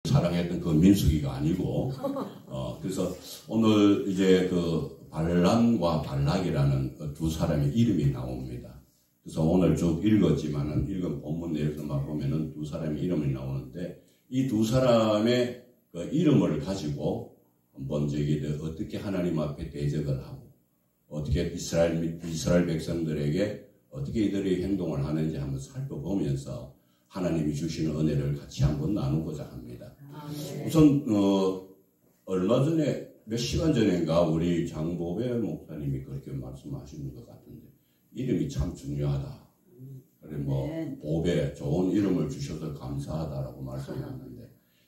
사랑했던 그 민수기가 아니고, 그래서 오늘 이제 그 발람과 발락이라는 두 사람의 이름이 나옵니다. 그래서 오늘 쭉 읽었지만은 읽은 본문 내에서만 보면은 두 사람의 이름이 나오는데, 이 두 사람의 그 이름을 가지고 한번 저기들 어떻게 하나님 앞에 대적을 하고, 어떻게 이스라엘 백성들에게 어떻게 이들이 행동을 하는지 한번 살펴보면서 하나님이 주시는 은혜를 같이 한번 나누고자 합니다. 우선 얼마 전에 몇 시간 전인가 우리 장보배 목사님이 그렇게 말씀하시는 것 같은데, 이름이 참 중요하다. 그래 뭐 보배 좋은 이름을 주셔서 감사하다라고 말씀하셨는데,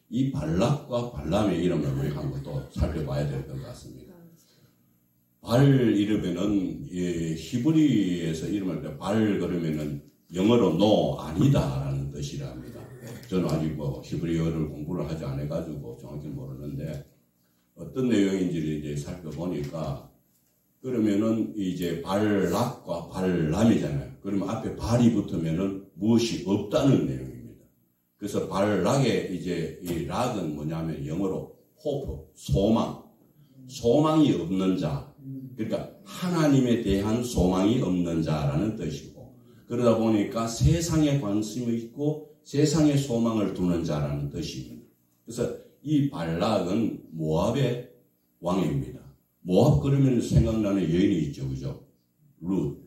이 발락과 발람의 이름을 우리 한번 또 살펴봐야 될 것 같습니다. 발 이름에는 히브리에서 이름을 때 발 그러면은 영어로 no 아니다라는 뜻이랍니다. 저는 아직 뭐 히브리어를 공부를 하지 않아 가지고 정확히 모르는데, 어떤 내용인지를 이제 살펴보니까 그러면은 이제 발락과 발람이잖아요. 그러면 앞에 발이 붙으면은 무엇이 없다는 내용입니다. 그래서 발락의 이제 이 락은 뭐냐면 영어로 hope, 소망이 없는 자. 그러니까 하나님에 대한 소망이 없는 자라는 뜻이고, 그러다 보니까 세상에 관심이 있고 세상에 소망을 두는 자라는 뜻입니다. 그래서 이 발락은 모압의 왕입니다. 모압 그러면 생각나는 여인이 있죠, 그죠? 룻,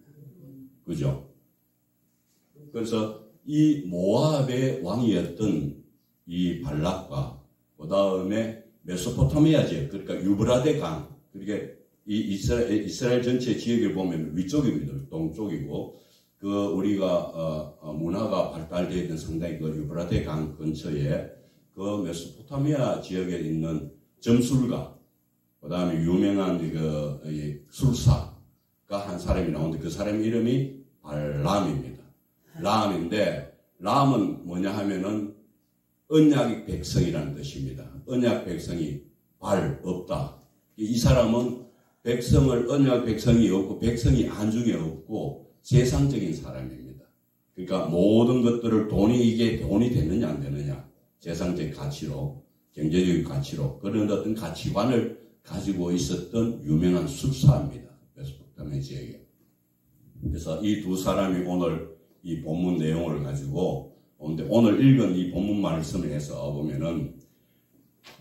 그죠? 그래서 이 모압의 왕이었던 이 발락과 그 다음에 메소포타미아 지역, 그러니까 유브라데 강, 그러니까 이 이스라엘 전체 지역을 보면 위쪽입니다. 동쪽이고, 그 우리가 문화가 발달되어 있는 상당히 그 유브라데 강 근처에 그 메소포타미아 지역에 있는 점술가, 그 다음에 유명한 그 술사가 한 사람이 나오는데, 그 사람 이름이 발람입니다. 람인데, 람은 뭐냐 하면은 언약 백성이라는 뜻입니다. 언약 백성이 발 없다. 이 사람은 백성을, 언약 백성이 없고 백성이 안중에 없고 세상적인 사람입니다. 그러니까 모든 것들을 이게 돈이 되느냐 안 되느냐, 세상적 가치로, 경제적인 가치로, 그런 어떤 가치관을 가지고 있었던 유명한 술사입니다. 메소포타미아 지역에. 그래서 이 두 사람이 오늘 이 본문 내용을 가지고, 오늘 읽은 이 본문 말씀을 해서 보면은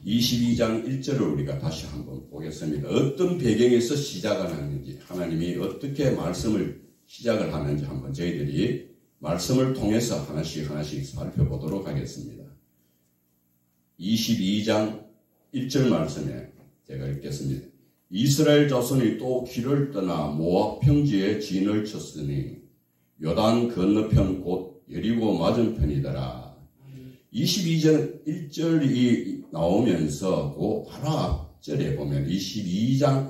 22장 1절을 우리가 다시 한번 보겠습니다. 어떤 배경에서 시작을 하는지, 하나님이 어떻게 말씀을 시작을 하는지 한번 저희들이 말씀을 통해서 하나씩 살펴보도록 하겠습니다. 22장 1절 말씀에 제가 읽겠습니다. 이스라엘 자손이 또 길을 떠나 모압 평지에 진을 쳤으니 요단 건너편 곧 여리고 맞은편이더라. 22장 1절이 나오면서 그 바로 앞절에 보면 21장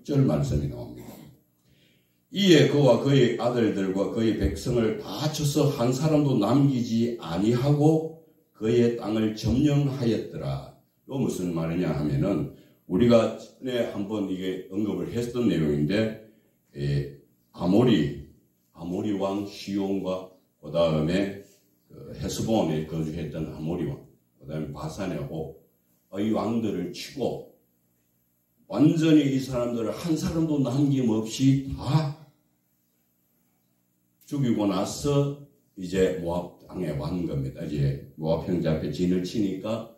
36절 말씀이 나옵니다. 이에 그와 그의 아들들과 그의 백성을 다 쳐서 한 사람도 남기지 아니하고 그의 땅을 점령하였더라. 이거 무슨 말이냐 하면은, 우리가 전에 한번 이게 언급을 했던 내용인데, 아모리 왕 시온과 그 다음에 헤스본에 거주했던 아모리 왕, 그 다음에 바산의 이 왕들을 치고 완전히 이 사람들을 한 사람도 남김없이 다 죽이고 나서 이제 모압 땅에 왔는 겁니다. 이제 모압 형제 앞에 진을 치니까,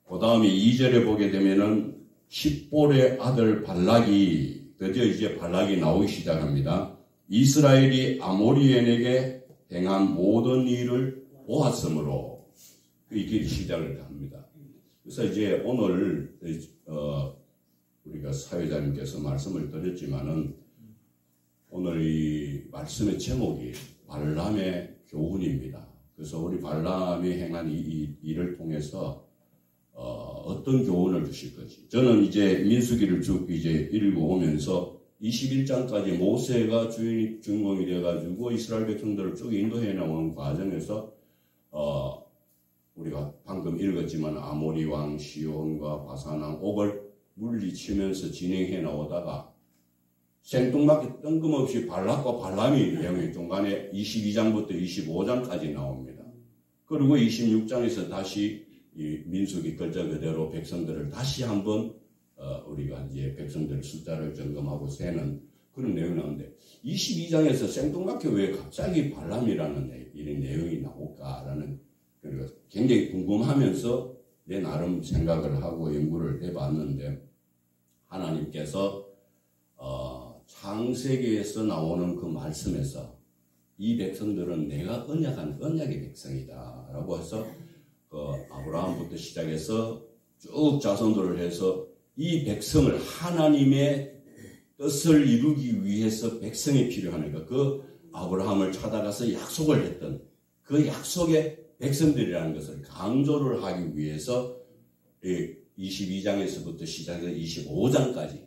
그 다음에 2절에 보게 되면은 십볼의 아들 발락이, 드디어 이제 발락이 나오기 시작합니다. 이스라엘이 아모리인에게 행한 모든 일을 보았으므로 이 길이 시작을 합니다. 그래서 이제 오늘 우리가 사회자님께서 말씀을 드렸지만은, 오늘 이 말씀의 제목이 발람의 교훈입니다. 그래서 우리 발람이 행한 이 일을 통해서 어떤 교훈을 주실 건지, 저는 이제 민수기를 쭉 이제 읽어오면서 21장까지 모세가 주인공이 돼가지고 이스라엘 백성들을 쭉 인도해 나오는 과정에서 우리가 방금 읽었지만 아모리 왕 시온과 바산 왕 옥을 물리치면서 진행해 나오다가 생뚱맞게 뜬금없이 발락과 발람이 내용이 중간에 22장부터 25장까지 나옵니다. 그리고 26장에서 다시 이 민수기 글자 그대로 백성들을 다시 한번 우리가 이제 백성들의 숫자를 점검하고 세는 그런 내용이 나오는데 22장에서 생뚱맞게 왜 갑자기 발람이라는 이런 내용이 나올까라는 그리고 굉장히 궁금하면서 내 나름 생각을 하고 연구를 해봤는데 하나님께서 창세기에서 나오는 그 말씀에서 이 백성들은 내가 언약한 언약의 백성이다라고 해서 아브라함부터 시작해서 쭉 자손들을 해서 이 백성을 하나님의 뜻을 이루기 위해서 백성이 필요하니까 그 아브라함을 찾아가서 약속을 했던 그 약속의 백성들이라는 것을 강조를 하기 위해서 22장에서부터 시작해서 25장까지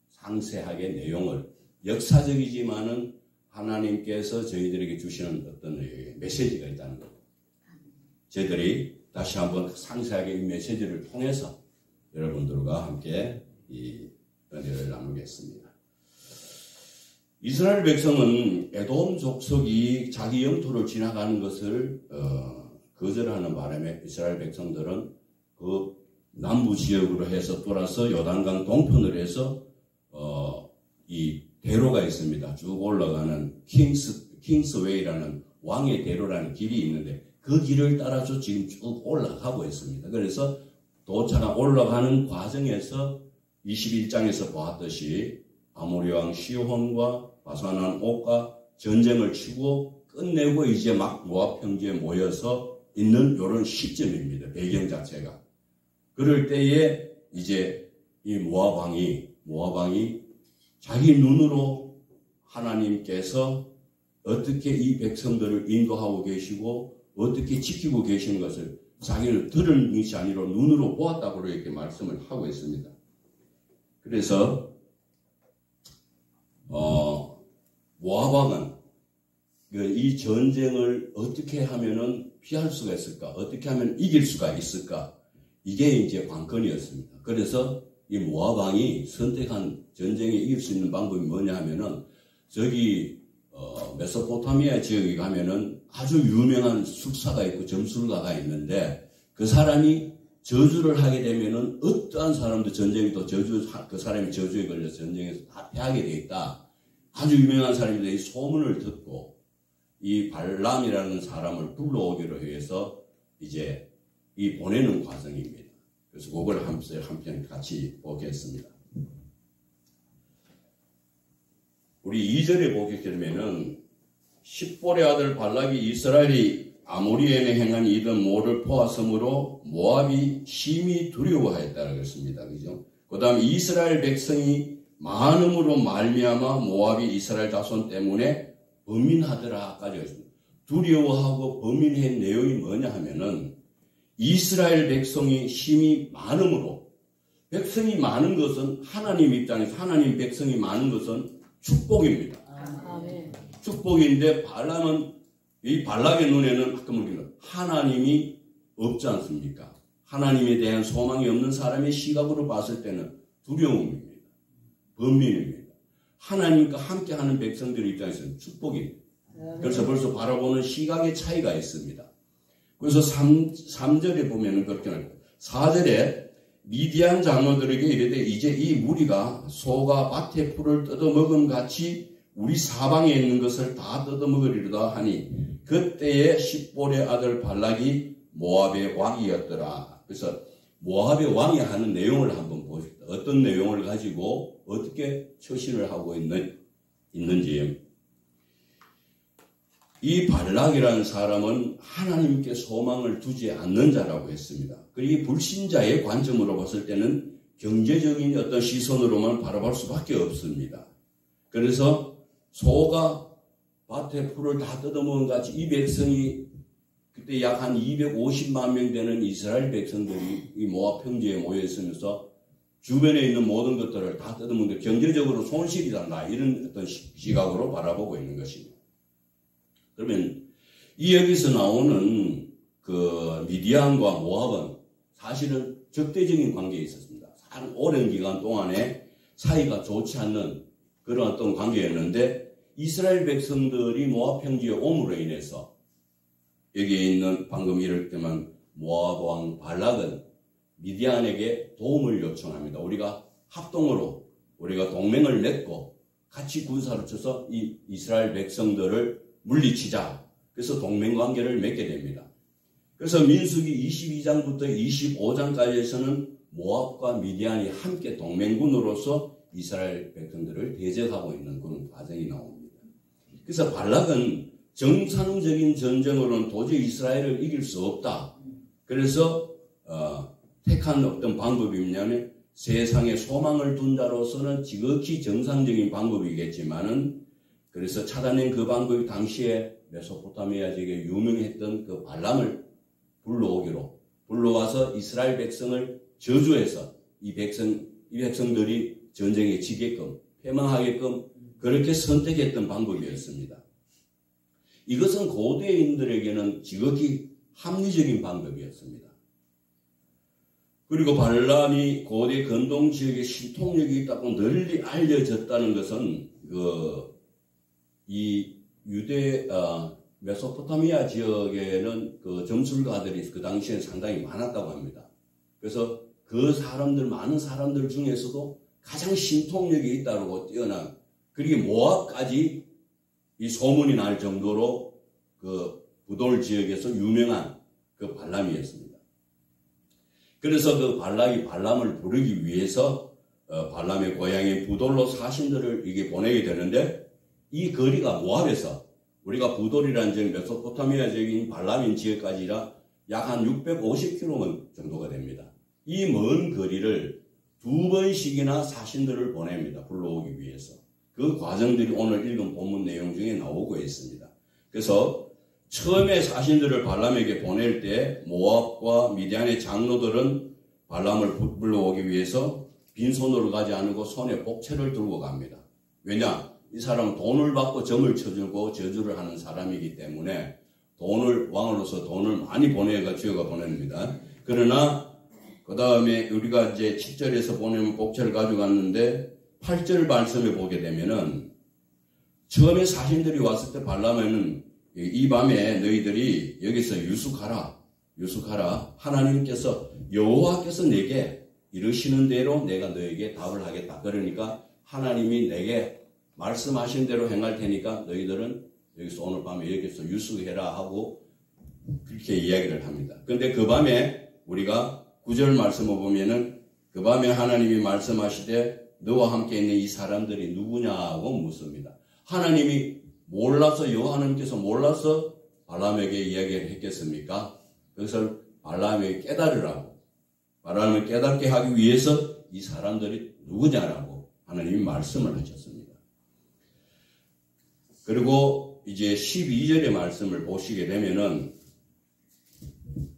상세하게 내용을 역사적이지만은 하나님께서 저희들에게 주시는 어떤 메시지가 있다는 것. 저희들이 다시 한번 상세하게 이 메시지를 통해서 여러분들과 함께 이 은혜를 나누겠습니다. 이스라엘 백성은 에돔 족속이 자기 영토를 지나가는 것을 거절하는 바람에 이스라엘 백성들은 그 남부 지역으로 해서 돌아서 요단강 동편으로 해서 이 대로가 있습니다. 쭉 올라가는 킹스웨이라는 왕의 대로라는 길이 있는데 그 길을 따라서 지금 쭉 올라가고 있습니다. 그래서 올라가는 과정에서 21장에서 보았듯이 아모리 왕 시혼과 바산왕 옥과 전쟁을 치고 끝내고 이제 막 모압 평지에 모여서 있는 이런 시점입니다. 배경 자체가. 그럴 때에 이제 이 모압 왕이 자기 눈으로 하나님께서 어떻게 이 백성들을 인도하고 계시고 어떻게 지키고 계시는 것을 자기는 들은 것이 아니라 눈으로 보았다고 이렇게 말씀을 하고 있습니다. 그래서 모압 왕은 이 전쟁을 어떻게 하면은 피할 수가 있을까? 어떻게 하면 이길 수가 있을까? 이게 이제 관건이었습니다. 그래서 이 모압 왕이 선택한 전쟁에 이길 수 있는 방법이 뭐냐 하면은 저기 메소포타미아 지역에 가면은 아주 유명한 술사가 있고 점술가가 있는데 그 사람이 저주를 하게 되면은 어떠한 사람도 전쟁이 또 그 사람이 저주에 걸려서 전쟁에서 다 패하게 돼 있다. 아주 유명한 사람인데 이 소문을 듣고 이 발람이라는 사람을 불러오기로 해서 이제 이 보내는 과정입니다. 그래서 그걸 한편 같이 보겠습니다. 우리 2절에 보게 되면은 십볼의 아들 발락이 이스라엘이 아모리에게 행한 이든 모를 포하섬으로 모압이 심히 두려워하였다고 했습니다. 그죠? 그 다음에 이스라엘 백성이 많음으로 말미암아 모압이 이스라엘 자손 때문에 범인하더라까지 했습니다. 두려워하고 범인한 내용이 뭐냐 하면은 이스라엘 백성이 심히 많음으로 백성이 많은 것은 하나님 입장에서 하나님 백성이 많은 것은 축복입니다. 축복인데 발람은 이 발락의 눈에는 아까 말한 하나님이 없지 않습니까? 하나님에 대한 소망이 없는 사람의 시각으로 봤을 때는 두려움입니다. 범민입니다. 하나님과 함께하는 백성들의 입장에서는 축복입니다. 그래서 벌써 바라보는 시각의 차이가 있습니다. 그래서 3절에 보면은 그렇게 나와요. 4절에 미디안 장로들에게 이르되 이제 이 무리가 소가 밭의 풀을 뜯어먹음 같이 우리 사방에 있는 것을 다 뜯어먹으리로다 하니 그때에 십볼의 아들 발락이 모압의 왕이었더라. 그래서 모압의 왕이 하는 내용을 한번 보십시오. 어떤 내용을 가지고 어떻게 처신을 하고 있는지. 이 발락이라는 사람은 하나님께 소망을 두지 않는 자라고 했습니다. 그리고 불신자의 관점으로 봤을 때는 경제적인 어떤 시선으로만 바라볼 수밖에 없습니다. 그래서 소가 밭의 풀을 다 뜯어먹은 같이 이 백성이 그때 약 한 250만 명 되는 이스라엘 백성들이 이 모압 평지에 모여 있으면서 주변에 있는 모든 것들을 다 뜯어먹는데 경제적으로 손실이 난다. 이런 어떤 시각으로 바라보고 있는 것입니다. 그러면 이 여기서 나오는 그 미디안과 모압은 사실은 적대적인 관계에 있었습니다. 한 오랜 기간 동안에 사이가 좋지 않는 그런 어떤 관계였는데 이스라엘 백성들이 모압 평지에 옴으로 인해서 여기에 있는 방금 이렇게만 모압 왕 발락은 미디안에게 도움을 요청합니다. 우리가 합동으로 우리가 동맹을 맺고 같이 군사를 쳐서 이 이스라엘 백성들을 물리치자. 그래서 동맹관계를 맺게 됩니다. 그래서 민수기 22장부터 25장까지에서는 모압과 미디안이 함께 동맹군으로서 이스라엘 백성들을 대적하고 있는 그런 과정이 나옵니다. 그래서 발락은 정상적인 전쟁으로는 도저히 이스라엘을 이길 수 없다. 그래서 택한 어떤 방법이 뭐냐면 세상에 소망을 둔 자로서는 지극히 정상적인 방법이겠지만은 그래서 찾아낸 그 방법이 당시에 메소포타미아 지역에 유명했던 그 발람을 불러와서 이스라엘 백성을 저주해서 이 백성들이 전쟁에 지게끔 패망하게끔 그렇게 선택했던 방법이었습니다. 이것은 고대인들에게는 지극히 합리적인 방법이었습니다. 그리고 발람이 고대 근동 지역에 신통력이 있다고 널리 알려졌다는 것은 이 유대 메소포타미아 지역에는 그 점술가들이 그 당시에 상당히 많았다고 합니다. 그래서 그 많은 사람들 중에서도 가장 신통력이 있다고 뛰어난, 그리고 모압까지 이 소문이 날 정도로 그 부돌 지역에서 유명한 그 발람이었습니다. 그래서 그 발락이 발람을 부르기 위해서 발람의 고향인 부돌로 사신들을 이게 보내게 되는데, 이 거리가 모압에서 우리가 부돌이라는 지역 메소포타미아 지역인 발람인 지역까지라 약 한 650km 정도가 됩니다. 이 먼 거리를 2번씩이나 사신들을 보냅니다. 불러오기 위해서. 그 과정들이 오늘 읽은 본문 내용 중에 나오고 있습니다. 그래서 처음에 사신들을 발람에게 보낼 때 모압과 미디안의 장로들은 발람을 불러오기 위해서 빈손으로 가지 않고 손에 복채를 들고 갑니다. 왜냐? 이 사람은 돈을 받고 점을 쳐주고 저주를 하는 사람이기 때문에 왕으로서 돈을 많이 쥐어가 보냅니다. 그러나 그 다음에 우리가 이제 7절에서 보내면 복채를 가져갔는데 8절 말씀을 보게 되면은 처음에 사신들이 왔을 때 발람에는 이 밤에 너희들이 여기서 유숙하라. 하나님께서 여호와께서 내게 이르시는 대로 내가 너에게 답을 하겠다. 그러니까 하나님이 내게 말씀하신 대로 행할 테니까 너희들은 여기서 오늘 밤에 여기서 유숙해라 하고 그렇게 이야기를 합니다. 그런데 그 밤에 우리가 9절 말씀을 보면은 그 밤에 하나님이 말씀하시되 너와 함께 있는 이 사람들이 누구냐고 묻습니다. 하나님이 여호와님께서 몰라서 발람에게 이야기를 했겠습니까? 그것을 발람에게 발람을 깨닫게 하기 위해서 이 사람들이 누구냐라고 하나님이 말씀을 하셨습니다. 그리고 이제 12절의 말씀을 보시게 되면은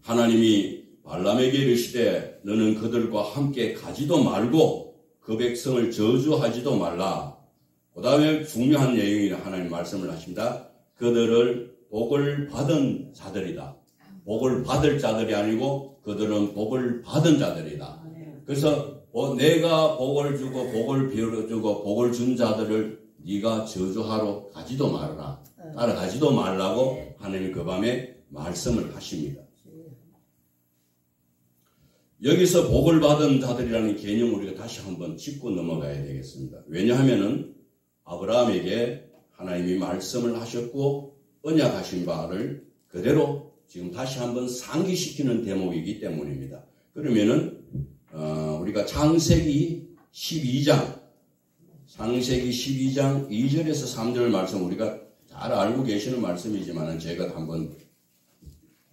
하나님이 발람에게 이르시되 너는 그들과 함께 가지도 말고 그 백성을 저주하지도 말라. 그 다음에 중요한 내용이 하나님 말씀을 하십니다. 그들을 복을 받은 자들이다. 복을 받을 자들이 아니고 그들은 복을 받은 자들이다. 그래서 내가 복을 주고 복을 비워주고 복을 준 자들을 네가 저주하러 가지도 말라. 따라가지도 말라고 하나님이 그 밤에 말씀을 하십니다. 여기서 복을 받은 자들이라는 개념을 우리가 다시 한번 짚고 넘어가야 되겠습니다. 왜냐하면은 아브라함에게 하나님이 말씀을 하셨고 언약하신 바를 그대로 지금 다시 한번 상기시키는 대목이기 때문입니다. 그러면은 우리가 창세기 12장 2절에서 3절 말씀 우리가 잘 알고 계시는 말씀이지만 제가 한번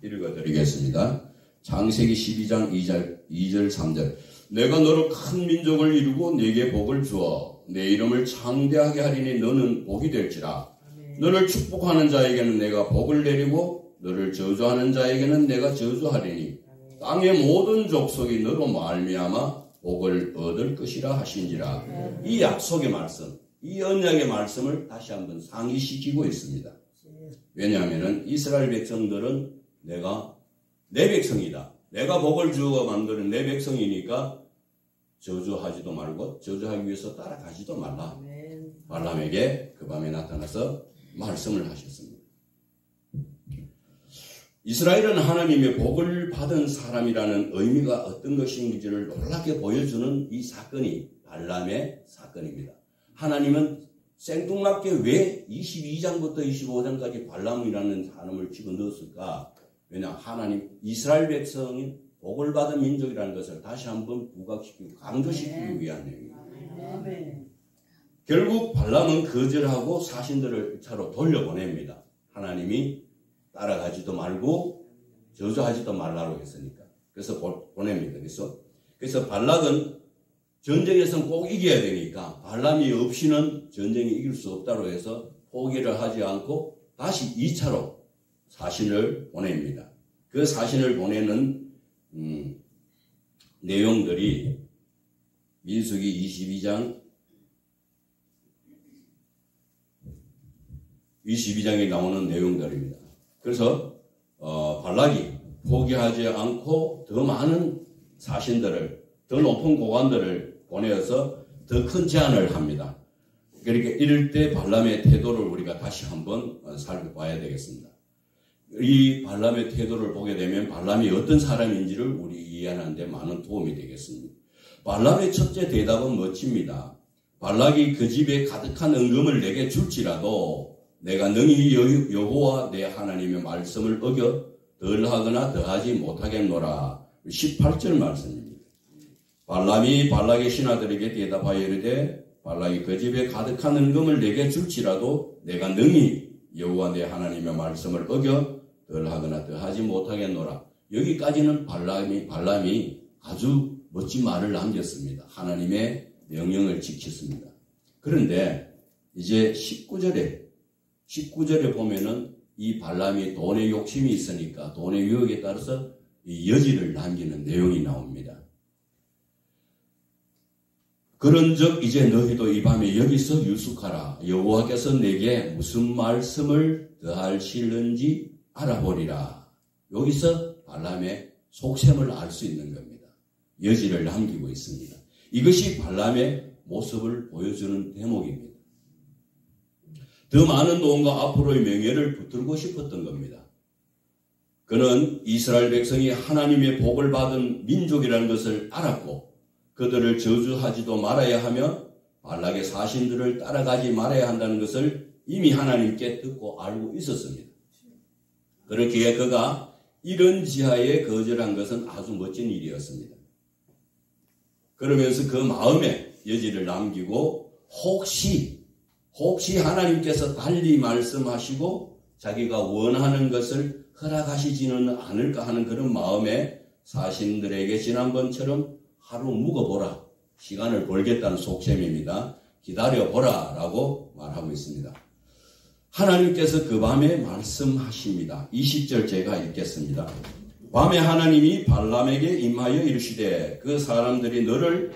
읽어드리겠습니다. 창세기 12장 2절 3절 내가 너로 큰 민족을 이루고 네게 복을 주어 내 이름을 창대하게 하리니 너는 복이 될지라. 너를 축복하는 자에게는 내가 복을 내리고 너를 저주하는 자에게는 내가 저주하리니 땅의 모든 족속이 너로 말미암아 복을 얻을 것이라 하신지라. 이 약속의 말씀, 이 언약의 말씀을 다시 한번 상기시키고 있습니다. 왜냐하면 이스라엘 백성들은 내가 내 백성이다. 내가 복을 주어 만드는 내 백성이니까 저주하지도 말고 저주하기 위해서 따라가지도 말라. 발람에게 그 밤에 나타나서 말씀을 하셨습니다. 이스라엘은 하나님의 복을 받은 사람이라는 의미가 어떤 것인지를 놀랍게 보여주는 이 사건이 발람의 사건입니다. 하나님은 생뚱맞게 왜 22장부터 25장까지 발람이라는 사람을 집어넣었을까? 왜냐, 하나님, 이스라엘 백성이 복을 받은 민족이라는 것을 다시 한번 부각시키고 강조시키기 위한 내용입니다. 결국 발람은 거절하고 사신들을 차로 돌려보냅니다. 하나님이 따라가지도 말고 저주하지도 말라고 했으니까. 그래서 보냅니다. 그래서 발락은 전쟁에서는 꼭 이겨야 되니까 발람이 없이는 전쟁이 이길 수 없다고 해서 포기를 하지 않고 다시 2차로 사신을 보냅니다. 그 사신을 보내는 내용들이 민수기 22장에 나오는 내용들입니다. 그래서 발락이 포기하지 않고 더 많은 사신들을, 더 높은 고관들을 보내어서 더 큰 제안을 합니다. 그러니까 이럴 때 발람의 태도를 우리가 다시 한번 살펴봐야 되겠습니다. 이 발람의 태도를 보게 되면 발람이 어떤 사람인지를 우리 이해하는 데 많은 도움이 되겠습니다. 발람의 첫째 대답은 멋집니다. 발락이 그 집에 가득한 은금을 내게 줄지라도 내가 능히 여호와 내 하나님의 말씀을 어겨 덜하거나 더하지 못하겠노라. 18절 말씀입니다. 발람이 발락의 신하들에게 대답하여 이르되 발락이 그 집에 가득한 은금을 내게 줄지라도 내가 능히 여호와 내 하나님의 말씀을 어겨 덜하거나 더하지 못하겠노라. 여기까지는 발람이 아주 멋진 말을 남겼습니다. 하나님의 명령을 지켰습니다. 그런데 이제 19절에 보면은 이 발람이 돈에 욕심이 있으니까 돈의 유혹에 따라서 이 여지를 남기는 내용이 나옵니다. 그런즉 이제 너희도 이 밤에 여기서 유숙하라. 여호와께서 내게 무슨 말씀을 더하실는지 알아보리라. 여기서 발람의 속셈을 알 수 있는 겁니다. 여지를 남기고 있습니다. 이것이 발람의 모습을 보여주는 대목입니다. 더 많은 돈과 앞으로의 명예를 붙들고 싶었던 겁니다. 그는 이스라엘 백성이 하나님의 복을 받은 민족이라는 것을 알았고 그들을 저주하지도 말아야 하며 발락의 사신들을 따라가지 말아야 한다는 것을 이미 하나님께 듣고 알고 있었습니다. 그렇기에 그가 이런 지하에 거절한 것은 아주 멋진 일이었습니다. 그러면서 그 마음에 여지를 남기고 혹시 하나님께서 달리 말씀하시고 자기가 원하는 것을 허락하시지는 않을까 하는 그런 마음에 사신들에게 지난번처럼 하루 묵어보라. 시간을 벌겠다는 속셈입니다. 기다려보라 라고 말하고 있습니다. 하나님께서 그 밤에 말씀하십니다. 20절 제가 읽겠습니다. 밤에 하나님이 발람에게 임하여 이르시되 그 사람들이 너를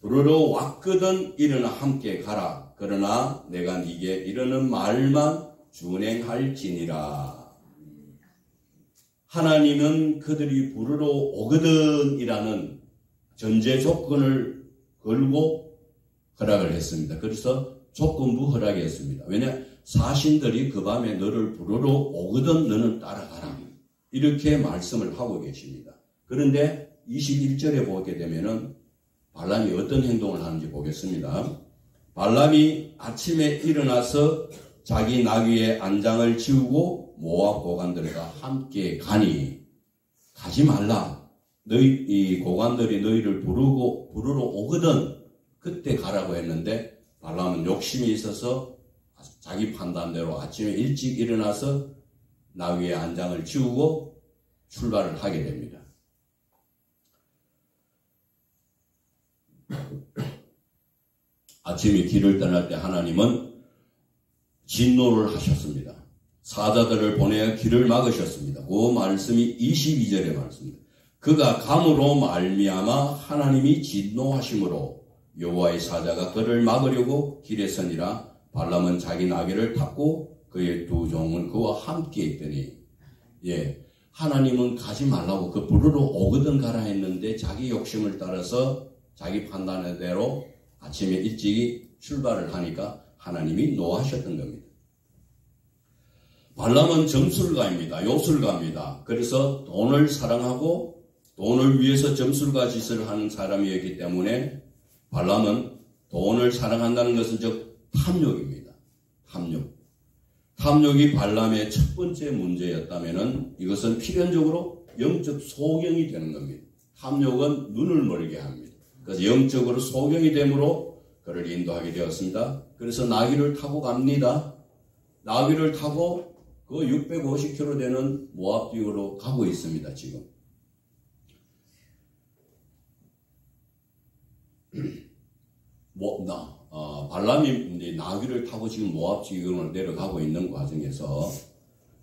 부르러 왔거든 일어나 함께 가라. 그러나 내가 네게 이르는 말만 준행할지니라. 하나님은 그들이 부르러 오거든이라는 전제 조건을 걸고 허락을 했습니다. 그래서 조건부 허락했습니다. 왜냐? 사신들이 그 밤에 너를 부르러 오거든 너는 따라가라. 이렇게 말씀을 하고 계십니다. 그런데 21절에 보게 되면은 발람이 어떤 행동을 하는지 보겠습니다. 발람이 아침에 일어나서 자기 나귀의 안장을 치우고 모압 고관들과 함께 가지 말라. 이 고관들이 너희를 부르러 오거든 그때 가라고 했는데 발람은 욕심이 있어서 자기 판단대로 아침에 일찍 일어나서 나귀의 안장을 치우고 출발을 하게 됩니다. 아침에 길을 떠날 때 하나님은 진노를 하셨습니다. 사자들을 보내 길을 막으셨습니다. 그 말씀이 22절의 말씀입니다. 그가 감으로 말미암아 하나님이 진노하심으로 여호와의 사자가 그를 막으려고 길에 서니라. 발람은 자기 나귀를 탔고 그의 두 종은 그와 함께 있더니 하나님은 가지 말라고 그 부르러 오거든 가라 했는데 자기 욕심을 따라서 자기 판단대로 아침에 일찍이 출발을 하니까 하나님이 노하셨던 겁니다. 발람은 점술가입니다. 요술가입니다. 그래서 돈을 사랑하고 돈을 위해서 점술가 짓을 하는 사람이었기 때문에 발람은 돈을 사랑한다는 것은 즉 탐욕입니다. 탐욕이 발람의 첫 번째 문제였다면 이것은 필연적으로 영적 소경이 되는 겁니다. 탐욕은 눈을 멀게 합니다. 그래서 영적으로 소경이 되므로 그를 인도하게 되었습니다. 그래서 나귀를 타고 갑니다. 나귀를 타고 그 650km 되는 모압 지역으로 가고 있습니다. 지금. 발람이 이제 나귀를 타고 지금 모압 지역으로 내려가고 있는 과정에서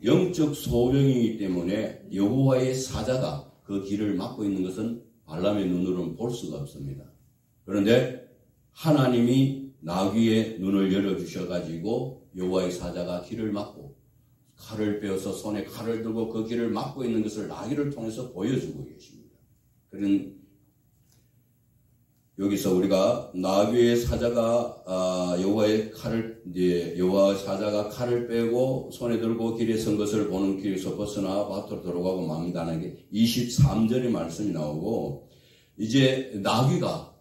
영적 소경이기 때문에 여호와의 사자가 그 길을 막고 있는 것은 발람의 눈으로는 볼 수가 없습니다. 그런데 하나님이 나귀의 눈을 열어주셔가지고 여호와의 사자가 길을 막고 칼을 빼어서 손에 칼을 들고 그 길을 막고 있는 것을 나귀를 통해서 보여주고 계십니다. 그런 여기서 우리가 나귀의 사자가 여호와 사자가 칼을 빼고 손에 들고 길에 선 것을 보는 길에서 벗어나 밭으로 들어가고 맙니다는 게 23절의 말씀이 나오고 이제 나귀가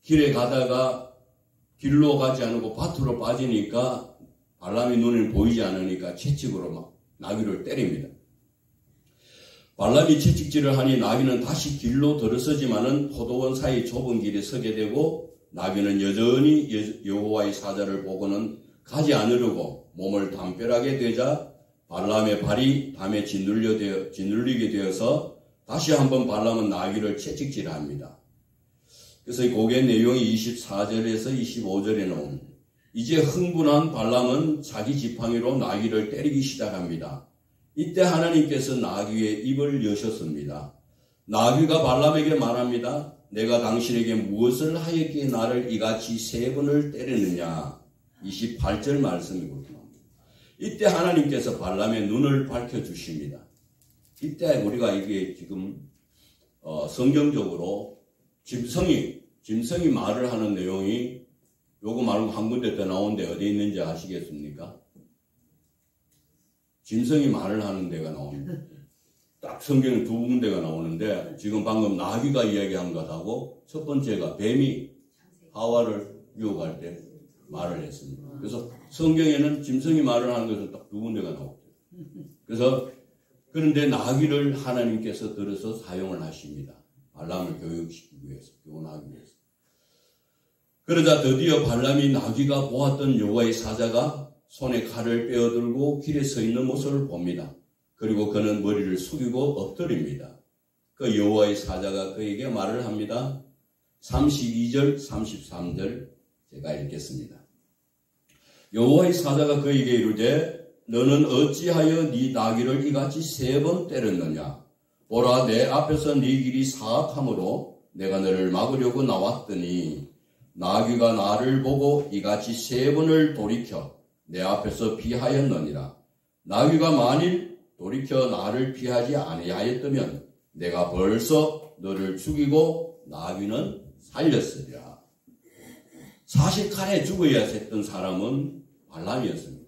길에 가다가 길로 가지 않고 밭으로 빠지니까 발람이 눈에 보이지 않으니까 채찍으로 막 나귀를 때립니다. 발람이 채찍질을 하니 나귀는 다시 길로 들어서지만은 포도원 사이 좁은 길에 서게 되고 나귀는 여전히 여호와의 사자를 보고는 가지 않으려고 몸을 담벼락에 대자 발람의 발이 담에 짓눌리게 되어서 다시 한번 발람은 나귀를 채찍질합니다. 그래서 그게 내용이 24절에서 25절에 나옵니다. 이제 흥분한 발람은 자기 지팡이로 나귀를 때리기 시작합니다. 이때 하나님께서 나귀의 입을 여셨습니다. 나귀가 발람에게 말합니다. 내가 당신에게 무엇을 하였기에 나를 이같이 3번을 때리느냐. 28절 말씀이 그렇게 나옵니다. 이때 하나님께서 발람의 눈을 밝혀주십니다. 이때 우리가 이게 지금 성경적으로 짐승이 말을 하는 내용이 요거 말고 한 군데 더 나오는데 어디 있는지 아시겠습니까? 짐승이 말을 하는 데가 나옵니다. 딱 성경에 2군데가 나오는데 지금 방금 나귀가 이야기한 것하고 첫 번째가 뱀이 하와를 유혹할 때 말을 했습니다. 그래서 성경에는 짐승이 말을 하는 것은 딱 2군데가 나오죠. 그래서 그런데 나귀를 하나님께서 들어서 사용을 하십니다. 발람을 교육시키기 위해서, 교훈하기 위해서. 그러자 드디어 발람이 나귀가 보았던 여호와의 사자가 손에 칼을 빼어들고 길에 서 있는 모습을 봅니다. 그리고 그는 머리를 숙이고 엎드립니다. 그 여호와의 사자가 그에게 말을 합니다. 32절, 33절 제가 읽겠습니다. 여호와의 사자가 그에게 이르되 너는 어찌하여 네 나귀를 이같이 3번 때렸느냐? 보라 내 앞에서 네 길이 사악함으로 내가 너를 막으려고 나왔더니 나귀가 나를 보고 이같이 3번을 돌이켜 내 앞에서 피하였느니라. 나귀가 만일 돌이켜 나를 피하지 아니하였다면 내가 벌써 너를 죽이고 나귀는 살렸으리라. 사실 칼에 죽어야 했던 사람은 발람이었습니다.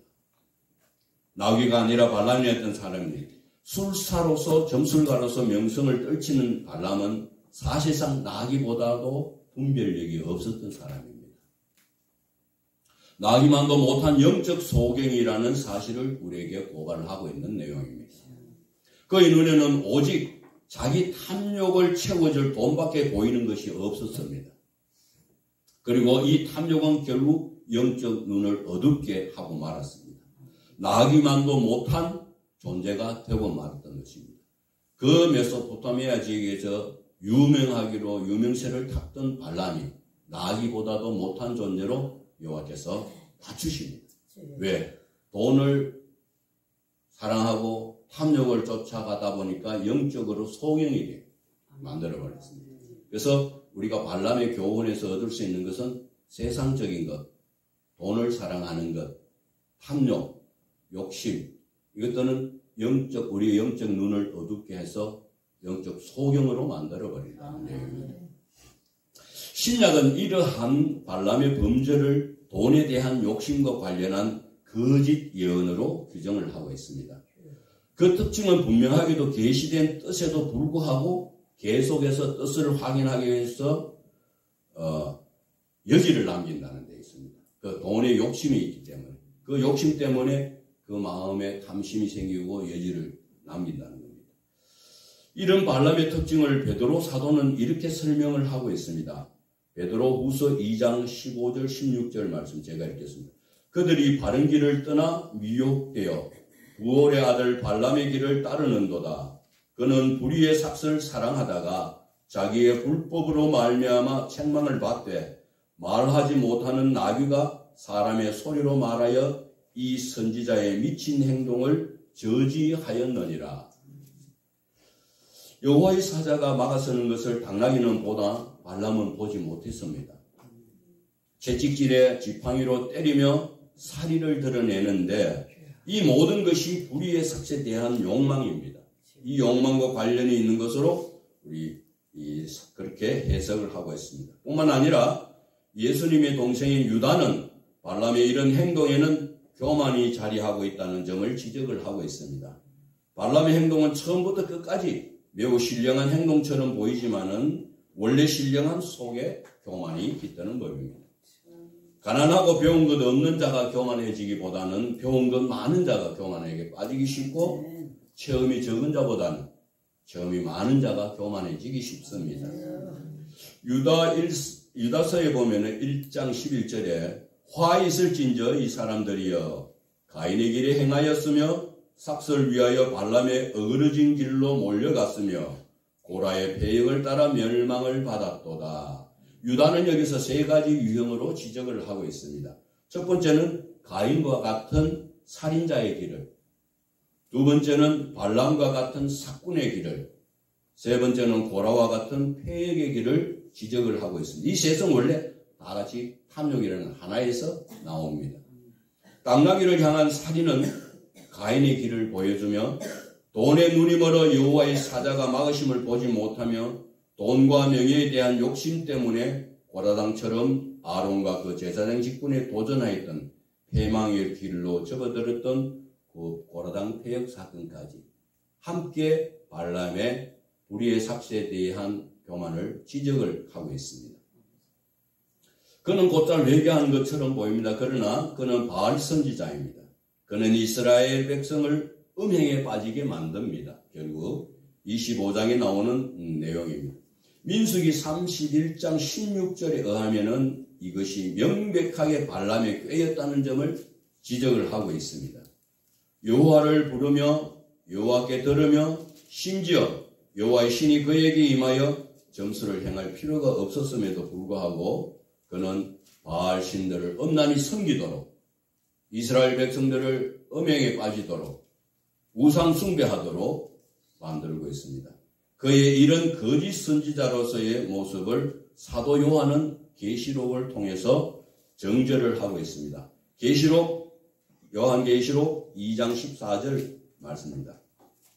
나귀가 아니라 발람이었던 사람입니다. 술사로서 점술가로서 명성을 떨치는 발람은 사실상 나귀보다도 분별력이 없었던 사람입니다. 나귀만도 못한 영적 소경이라는 사실을 우리에게 고발을 하고 있는 내용입니다. 그의 눈에는 오직 자기 탐욕을 채워줄 돈밖에 보이는 것이 없었습니다. 그리고 이 탐욕은 결국 영적 눈을 어둡게 하고 말았습니다. 나귀만도 못한 존재가 되고 말았던 것입니다. 그 메소포타미아 지역에서 유명하기로 유명세를 탔던 발람이 나귀보다도 못한 존재로 여호와께서 낮추십니다. 왜? 돈을 사랑하고 탐욕을 쫓아가다 보니까 영적으로 소경이 만들어버렸습니다. 그래서 우리가 발람의 교훈에서 얻을 수 있는 것은 세상적인 것, 돈을 사랑하는 것, 탐욕, 욕심, 이것들은 우리의 영적 눈을 어둡게 해서 영적 소경으로 만들어버린다는 내용입니다. 신약은 이러한 발람의 범죄를 돈에 대한 욕심과 관련한 거짓 예언으로 규정을 하고 있습니다. 그 특징은 분명하게도 계시된 뜻에도 불구하고 계속해서 뜻을 확인하기 위해서 여지를 남긴다는 데 있습니다. 그 돈에 욕심이 있기 때문에 그 욕심 때문에 그 마음에 탐심이 생기고 여지를 남긴다는 겁니다. 이런 발람의 특징을 베드로 사도는 이렇게 설명을 하고 있습니다. 베드로 후서 2장 15절 16절 말씀 제가 읽겠습니다. 그들이 바른 길을 떠나 미혹되어 부올의 아들 발람의 길을 따르는도다. 그는 불의의 삭을 사랑하다가 자기의 불법으로 말미암아 책망을 받되 말하지 못하는 나귀가 사람의 소리로 말하여 이 선지자의 미친 행동을 저지하였느니라. 여호와의 사자가 막아서는 것을 당나귀는 보다 발람은 보지 못했습니다. 채찍질에 지팡이로 때리며 사리를 드러내는데 이 모든 것이 불의의 삭에 대한 욕망입니다. 이 욕망과 관련이 있는 것으로 우리 그렇게 해석을 하고 있습니다. 뿐만 아니라 예수님의 동생인 유다는 발람의 이런 행동에는 교만이 자리하고 있다는 점을 지적을 하고 있습니다. 발람의 행동은 처음부터 끝까지 매우 신령한 행동처럼 보이지만은 원래 신령한 속에 교만이 깃드는 법입니다. 가난하고 배운 것 없는 자가 교만해지기보다는 배운 것 많은 자가 교만에게 빠지기 쉽고 체험이 적은 자보다는 체험이 많은 자가 교만해지기 쉽습니다. 유다서에 보면은 1장 11절에 화 있을진저 이 사람들이여 가인의 길에 행하였으며 삭설 위하여 발람의 어그러진 길로 몰려갔으며 고라의 배역을 따라 멸망을 받았도다. 유다는 여기서 세 가지 유형으로 지적을 하고 있습니다. 첫 번째는 가인과 같은 살인자의 길을, 두 번째는 발람과 같은 삭군의 길을, 세 번째는 고라와 같은 패역의 길을 지적을 하고 있습니다. 이 셋은 원래 다 같이 탐욕이라는 하나에서 나옵니다. 당나귀를 향한 살인은 가인의 길을 보여주며 돈에 눈이 멀어 여호와의 사자가 막으심을 보지 못하며 돈과 명예에 대한 욕심 때문에 고라당처럼 아론과 그 제사장 직분에 도전하였던 패망의 길로 접어들었던 그 고라당 패역 사건까지 함께 발람의 불의의 삭세에 대한 교만을 지적을 하고 있습니다. 그는 곧잘 회개한 것처럼 보입니다. 그러나 그는 바알 선지자입니다. 그는 이스라엘 백성을 음행에 빠지게 만듭니다. 결국 25장에 나오는 내용입니다. 민수기 31장 16절에 의하면은 이것이 명백하게 발람의 꾀였다는 점을 지적을 하고 있습니다. 여호와를 부르며 여호와께 들으며 심지어 여호와의 신이 그에게 임하여 점수를 행할 필요가 없었음에도 불구하고 그는 바알 신들을 엄란히 섬기도록 이스라엘 백성들을 음행에 빠지도록 우상 숭배하도록 만들고 있습니다. 그의 이런 거짓 선지자로서의 모습을 사도 요한은 계시록을 통해서 정죄를 하고 있습니다. 요한계시록 2장 14절 말씀입니다.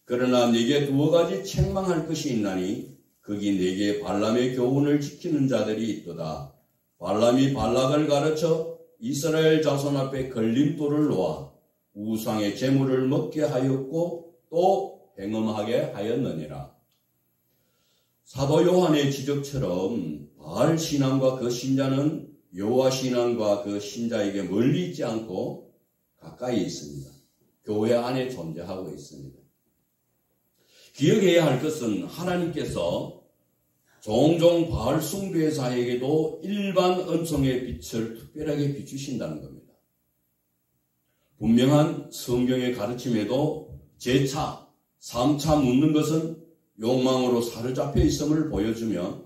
그러나 네게 두어 가지 책망할 것이 있나니 거기 네게 발람의 교훈을 지키는 자들이 있도다. 발람이 발락을 가르쳐 이스라엘 자손 앞에 걸림돌을 놓아 우상의 재물을 먹게 하였고 또 행음하게 하였느니라. 사도 요한의 지적처럼 바알 신앙과 그 신자는 여호와 신앙과 그 신자에게 멀리 있지 않고 가까이 있습니다. 교회 안에 존재하고 있습니다. 기억해야 할 것은 하나님께서 종종 바알 숭배자에게도 일반 은총의 빛을 특별하게 비추신다는 겁니다. 분명한 성경의 가르침에도 재차, 3차 묻는 것은 욕망으로 사로잡혀 있음을 보여주며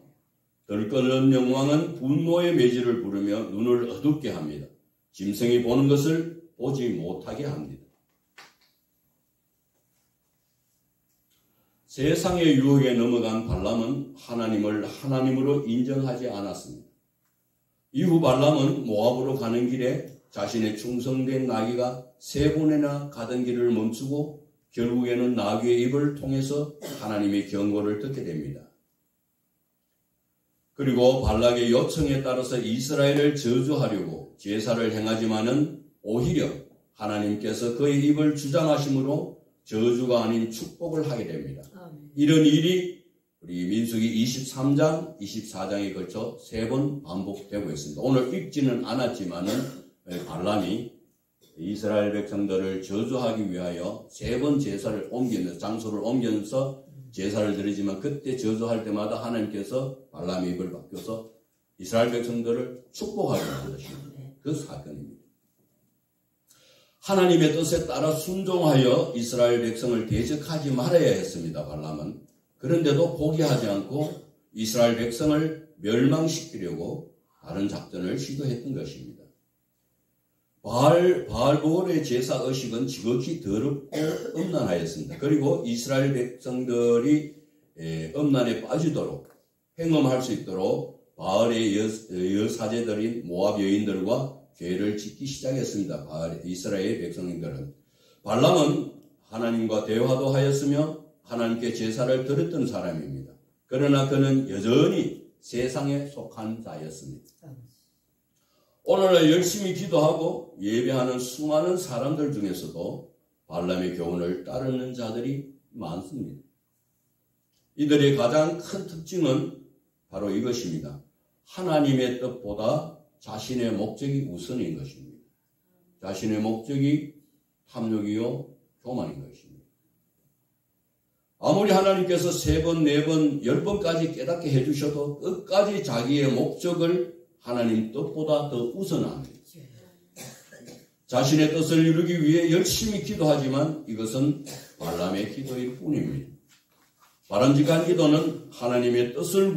덜끓는 영광은 분노의 매질을 부르며 눈을 어둡게 합니다. 짐승이 보는 것을 보지 못하게 합니다. 세상의 유혹에 넘어간 발람은 하나님을 하나님으로 인정하지 않았습니다. 이후 발람은 모압으로 가는 길에 자신의 충성된 나귀가 3번이나 가던 길을 멈추고 결국에는 나귀의 입을 통해서 하나님의 경고를 듣게 됩니다. 그리고 발락의 요청에 따라서 이스라엘을 저주하려고 제사를 행하지만은 오히려 하나님께서 그의 입을 주장하심으로 저주가 아닌 축복을 하게 됩니다. 이런 일이 우리 민수기 23장, 24장에 걸쳐 3번 반복되고 있습니다. 오늘 읽지는 않았지만은 발람이 이스라엘 백성들을 저주하기 위하여 3번 제사를 옮기면서 장소를 옮기면서 제사를 드리지만 그때 저주할 때마다 하나님께서 발람의 입을 바뀌어서 이스라엘 백성들을 축복하게 만드십니다. 그 사건입니다. 하나님의 뜻에 따라 순종하여 이스라엘 백성을 대적하지 말아야 했습니다. 발람은. 그런데도 포기하지 않고 이스라엘 백성을 멸망시키려고 다른 작전을 시도했던 것입니다. 바알보올의 제사 의식은 지극히 더럽고 음란하였습니다. 그리고 이스라엘 백성들이 음란에 빠지도록 행음할 수 있도록 바알의 여사제들인 모압 여인들과 죄를 짓기 시작했습니다. 이스라엘 백성들은. 발람은 하나님과 대화도 하였으며 하나님께 제사를 드렸던 사람입니다. 그러나 그는 여전히 세상에 속한 자였습니다. 오늘날 열심히 기도하고 예배하는 수많은 사람들 중에서도 발람의 교훈을 따르는 자들이 많습니다. 이들의 가장 큰 특징은 바로 이것입니다. 하나님의 뜻보다 자신의 목적이 우선인 것입니다. 자신의 목적이 탐욕이요 교만인 것입니다. 아무리 하나님께서 3번, 4번, 10번까지 깨닫게 해주셔도 끝까지 자기의 목적을 하나님 뜻보다 더 우선합니다. 자신의 뜻을 이루기 위해 열심히 기도하지만 이것은 발람의 기도일 뿐입니다. 바람직한 기도는 하나님의 뜻을